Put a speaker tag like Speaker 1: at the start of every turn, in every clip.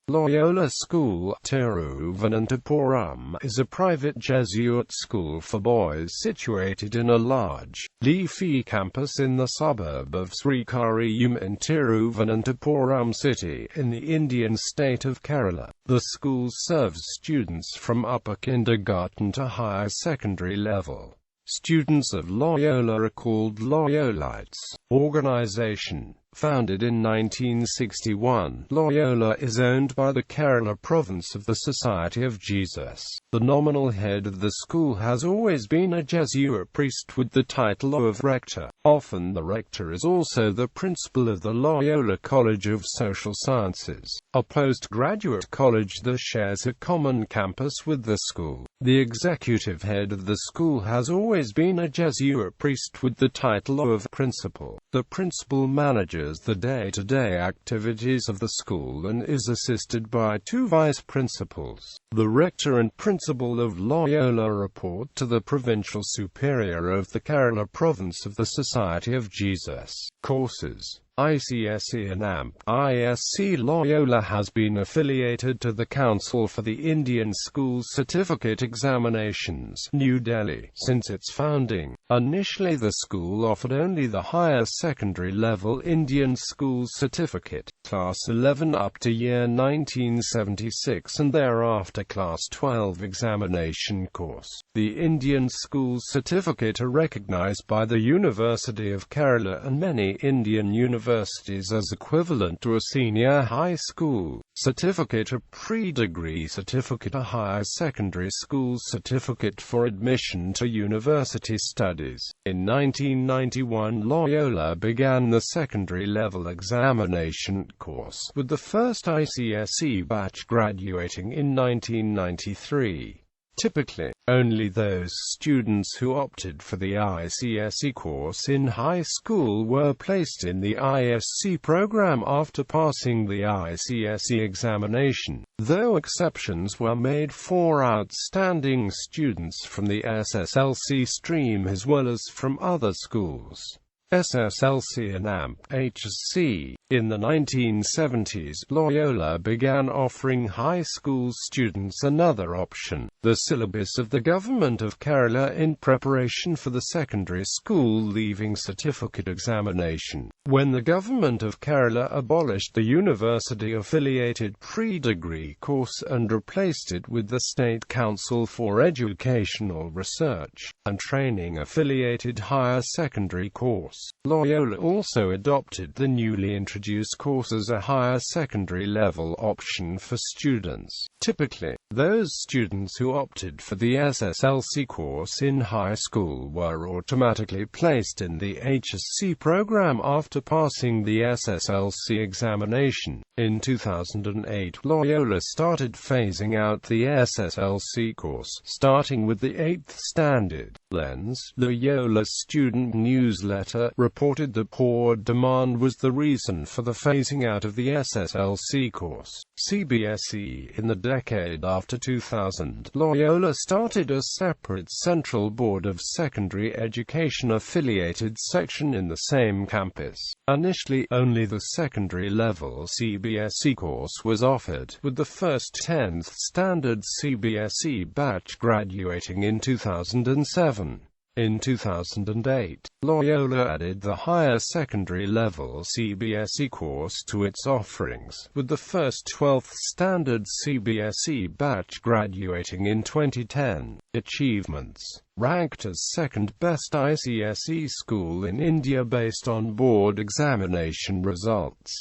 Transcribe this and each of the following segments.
Speaker 1: Loyola School, Thiruvananthapuram, is a private Jesuit school for boys situated in a large, leafy campus in the suburb of Sreekariyam in Thiruvananthapuram city, in the Indian state of Kerala. The school serves students from upper kindergarten to higher secondary level. Students of Loyola are called Loyolites. Organization. Founded in 1961, Loyola is owned by the Kerala province of the Society of Jesus. The nominal head of the school has always been a Jesuit priest with the title of rector. Often the rector is also the principal of the Loyola College of Social Sciences, a postgraduate college that shares a common campus with the school. The executive head of the school has always been a Jesuit priest with the title of principal. The principal manages the day-to-day activities of the school and is assisted by two vice-principals. The rector and principal of Loyola report to the provincial superior of the Kerala province of the Society of Jesus. Courses. ICSE and AMP. ISC Loyola has been affiliated to the Council for the Indian School Certificate Examinations, New Delhi, since its founding. Initially the school offered only the higher secondary level Indian School Certificate, Class 11 up to year 1976 and thereafter Class 12 examination course. The Indian School Certificate are recognized by the University of Kerala and many Indian universities as equivalent to a senior high school certificate, a pre-degree certificate, a higher secondary school certificate for admission to university studies. In 1991 Loyola began the secondary level examination course, with the first ICSE batch graduating in 1993. Typically, only those students who opted for the ICSE course in high school were placed in the ISC program after passing the ICSE examination, though exceptions were made for outstanding students from the SSLC stream as well as from other schools. SSLC and AMP HSC. In the 1970s, Loyola began offering high school students another option, the syllabus of the Government of Kerala, in preparation for the secondary school leaving certificate examination. When the Government of Kerala abolished the university-affiliated pre-degree course and replaced it with the State Council for Educational Research and Training affiliated higher secondary course, Loyola also adopted the newly introduced course as a higher secondary level option for students. Typically, those students who opted for the SSLC course in high school were automatically placed in the HSC program after passing the SSLC examination. In 2008, Loyola started phasing out the SSLC course, starting with the 8th standard. Lens, Loyola student newsletter, reported that poor demand was the reason for the phasing out of the SSLC course. CBSE. In the decade after 2000, Loyola started a separate Central Board of Secondary Education affiliated section in the same campus. Initially, only the secondary level CBSE course was offered, with the first 10th standard CBSE batch graduating in 2007. In 2008, Loyola added the higher secondary level CBSE course to its offerings, with the first 12th standard CBSE batch graduating in 2010. Achievements. Ranked as second best ICSE school in India based on board examination results.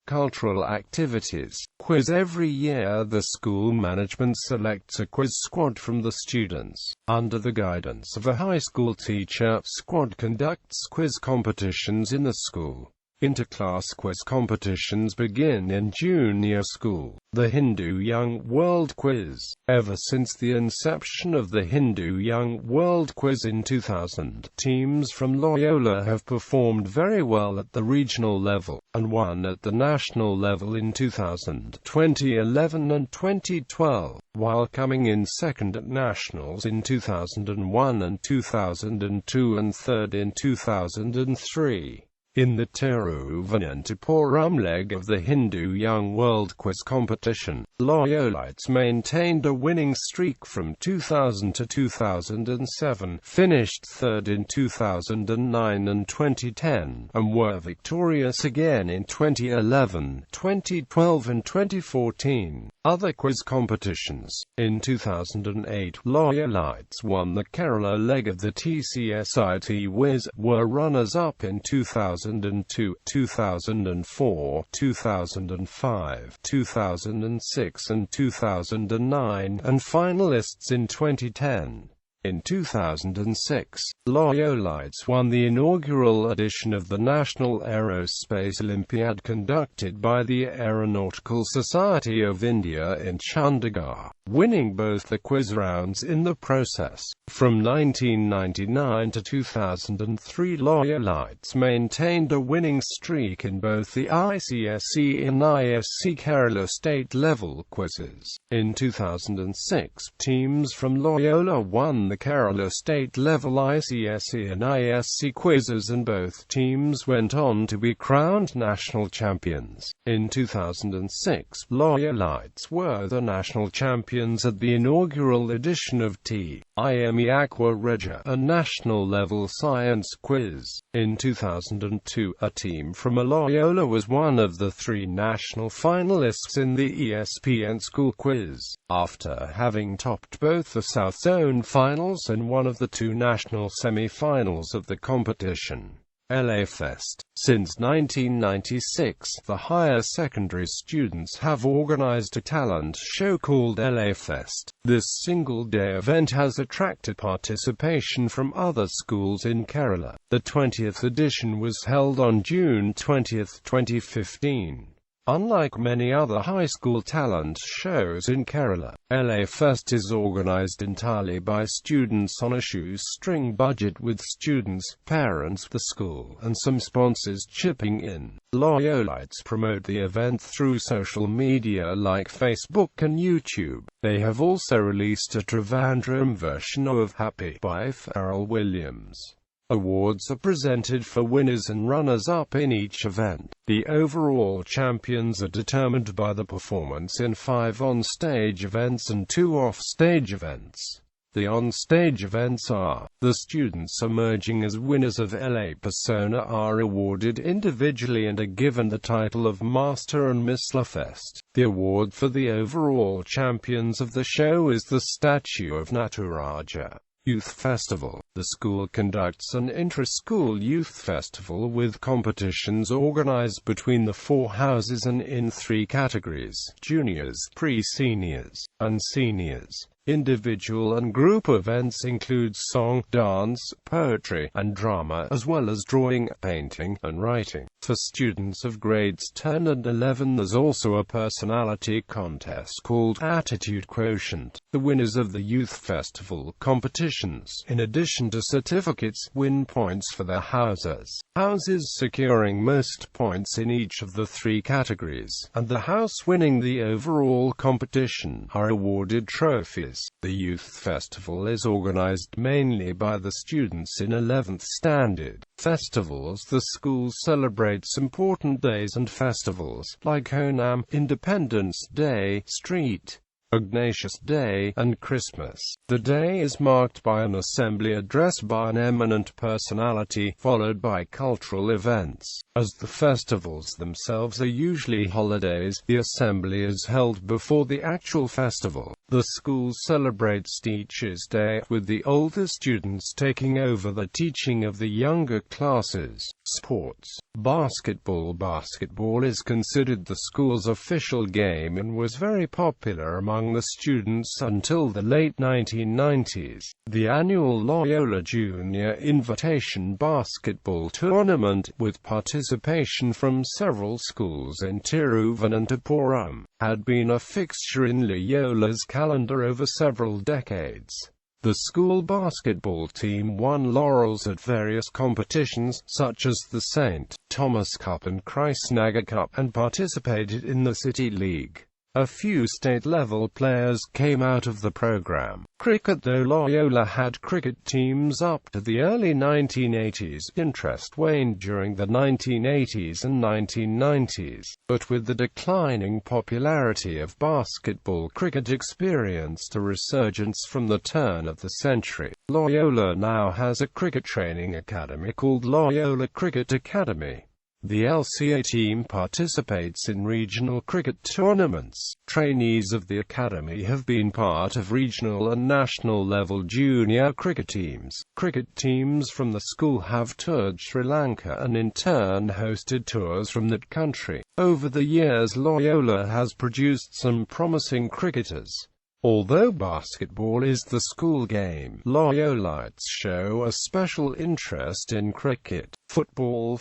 Speaker 1: Cultural activities. Quiz. Every year the school management selects a quiz squad from the students. Under the guidance of a high school teacher, squad conducts quiz competitions in the school. Inter-class quiz competitions begin in junior school. The Hindu Young World Quiz. Ever since the inception of the Hindu Young World Quiz in 2000, teams from Loyola have performed very well at the regional level, and won at the national level in 2000, 2011 and 2012, while coming in second at nationals in 2001 and 2002 and third in 2003. In the Thiruvananthapuram leg of the Hindu Young World Quiz competition, Loyolites maintained a winning streak from 2000 to 2007, finished third in 2009 and 2010, and were victorious again in 2011, 2012 and 2014. Other quiz competitions. In 2008, Loyolites won the Kerala leg of the TCSIT Wiz, were runners-up in 2002, 2004, 2005, 2006 and 2009, and finalists in 2010. In 2006, Loyolites won the inaugural edition of the National Aerospace Olympiad conducted by the Aeronautical Society of India in Chandigarh, winning both the quiz rounds in the process. From 1999 to 2003, Loyolites maintained a winning streak in both the ICSE and ISC Kerala state level quizzes. In 2006, teams from Loyola won the Kerala state level ICSE and ISC quizzes, and both teams went on to be crowned national champions. In 2006, Loyolites were the national champions at the inaugural edition of T.I.M.E. Aqua Regia, a national-level science quiz. In 2002, a team from Loyola was one of the 3 national finalists in the ESPN School Quiz, after having topped both the South Zone finals and one of the 2 national semi-finals of the competition. LA Fest. Since 1996, the higher secondary students have organized a talent show called LA Fest. This single-day event has attracted participation from other schools in Kerala. The 20th edition was held on June 20, 2015. Unlike many other high school talent shows in Kerala, LA Fest is organized entirely by students on a shoestring budget, with students, parents, the school, and some sponsors chipping in. Loyolites promote the event through social media like Facebook and YouTube. They have also released a Trivandrum version of Happy by Pharrell Williams. Awards are presented for winners and runners-up in each event. The overall champions are determined by the performance in 5 on-stage events and 2 off-stage events. The on-stage events are: the students emerging as winners of LA Persona are awarded individually and are given the title of Master and Miss La Fest. The award for the overall champions of the show is the statue of Nataraja. Youth Festival. The school conducts an intra-school youth festival with competitions organized between the 4 houses and in 3 categories: juniors, pre-seniors, and seniors. Individual and group events include song, dance, poetry, and drama, as well as drawing, painting, and writing. For students of grades 10 and 11, there's also a personality contest called Attitude Quotient. The winners of the youth festival competitions, in addition to certificates, win points for their houses. Houses securing most points in each of the 3 categories, and the house winning the overall competition, are awarded trophies. The youth festival is organized mainly by the students in 11th standard. Festivals. The school celebrates important days and festivals, like Onam, Independence Day, Street Ignatius Day, and Christmas. The day is marked by an assembly address by an eminent personality, followed by cultural events. As the festivals themselves are usually holidays, the assembly is held before the actual festival. The school celebrates Teachers' Day, with the older students taking over the teaching of the younger classes. Sports. Basketball. Basketball is considered the school's official game and was very popular among the students until the late 1990s. The annual Loyola Junior Invitation Basketball Tournament, with participation from several schools in Thiruvananthapuram, had been a fixture in Loyola's calendar over several decades. The school basketball team won laurels at various competitions, such as the St. Thomas Cup and Christ Nagar Cup, and participated in the City League. A few state-level players came out of the program. Cricket. Though Loyola had cricket teams up to the early 1980s, interest waned during the 1980s and 1990s. But with the declining popularity of basketball, cricket experienced a resurgence from the turn of the century. Loyola now has a cricket training academy called Loyola Cricket Academy. The LCA team participates in regional cricket tournaments. Trainees of the academy have been part of regional and national level junior cricket teams. Cricket teams from the school have toured Sri Lanka and in turn hosted tours from that country. Over the years, Loyola has produced some promising cricketers. Although basketball is the school game, Loyolites show a special interest in cricket. Football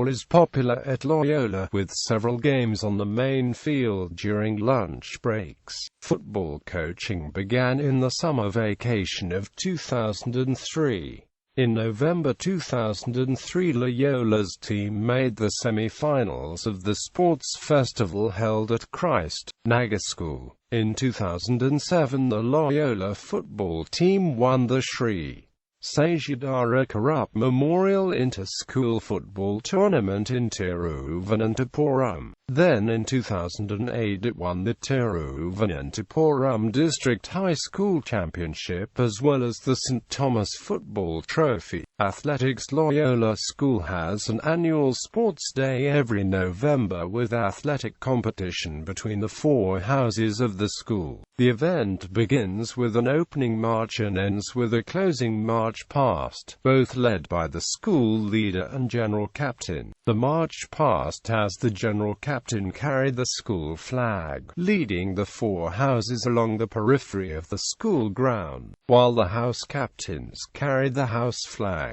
Speaker 1: is popular at Loyola, with several games on the main field during lunch breaks. Football coaching began in the summer vacation of 2003. In November 2003, Loyola's team made the semi-finals of the sports festival held at Crest, Dagoos School. In 2007, the Loyola football team won the Sreekariyam Memorial Inter-School Football Tournament in Thiruvananthapuram. Then in 2008 it won the Thiruvananthapuram District High School Championship as well as the St. Thomas Football Trophy. Athletics. Loyola School has an annual sports day every November with athletic competition between the four houses of the school. The event begins with an opening march and ends with a closing march past, both led by the school leader and general captain. The march past has the general captain carry the school flag, leading the four houses along the periphery of the school ground, while the house captains carry the house flags.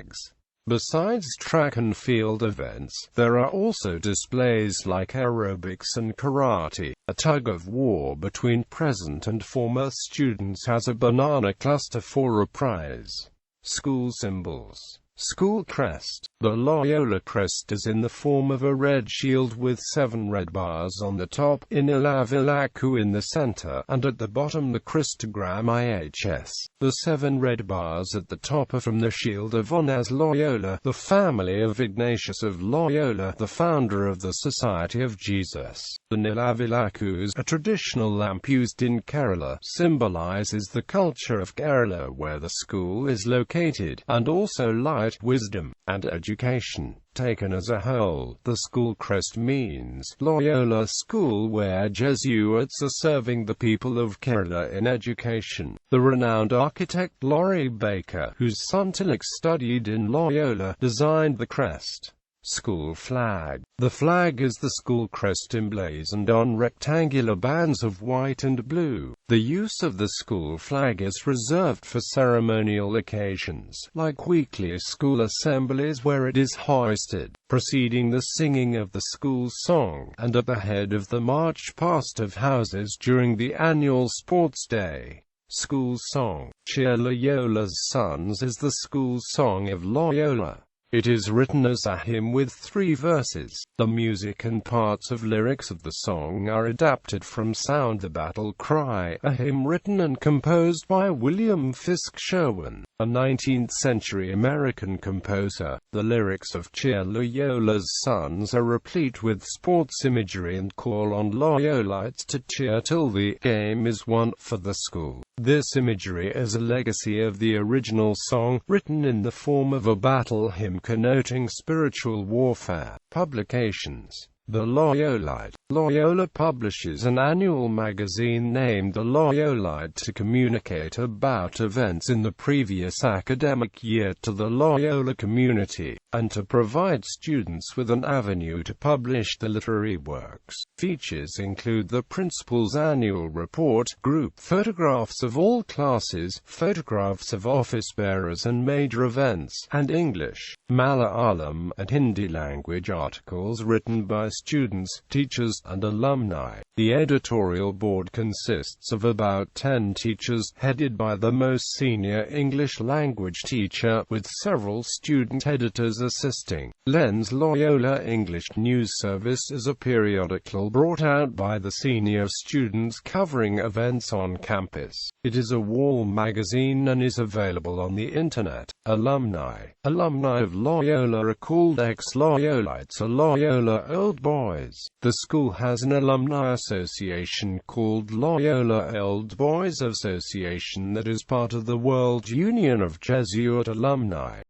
Speaker 1: Besides track and field events, there are also displays like aerobics and karate. A tug-of-war between present and former students has a banana cluster for a prize. School symbols. School crest. The Loyola crest is in the form of a red shield with 7 red bars on the top, nl.wikipedia in the center, and at the bottom the Christogram IHS. The 7 red bars at the top are from the shield of Honors Loyola, the family of Ignatius of Loyola, the founder of the Society of Jesus. The nl.wikipedia, a traditional lamp used in Kerala, symbolizes the culture of Kerala where the school is located, and also light, wisdom, and education. Taken as a whole, the school crest means Loyola School where Jesuits are serving the people of Kerala in education. The renowned architect Laurie Baker, whose son Tilak studied in Loyola, designed the crest. School flag. The flag is the school crest emblazoned on rectangular bands of white and blue. The use of the school flag is reserved for ceremonial occasions, like weekly school assemblies where it is hoisted, preceding the singing of the school song, and at the head of the march past of houses during the annual sports day. School song. Cheer Loyola's Sons is the school song of Loyola. It is written as a hymn with 3 verses. The music and parts of lyrics of the song are adapted from Sound the Battle Cry, a hymn written and composed by William Fisk Sherwin, a 19th-century American composer. The lyrics of Cheer Loyola's Sons are replete with sports imagery and call on Loyolites to cheer till the game is won for the school. This imagery is a legacy of the original song, written in the form of a battle hymn connoting spiritual warfare. Publications. The Loyolite. Loyola publishes an annual magazine named The Loyolite to communicate about events in the previous academic year to the Loyola community, and to provide students with an avenue to publish the literary works. Features include the principal's annual report, group photographs of all classes, photographs of office bearers and major events, and English, Malayalam, and Hindi language articles written by students, teachers, and alumni. The editorial board consists of about 10 teachers, headed by the most senior English language teacher, with several student editors assisting. Lens Loyola English News Service is a periodical brought out by the senior students covering events on campus. It is a wall magazine and is available on the internet. Alumni of Loyola are called ex-Loyolites or Loyola Old Boys. The school has an alumni association called Loyola Old Boys Association that is part of the World Union of Jesuit Alumni.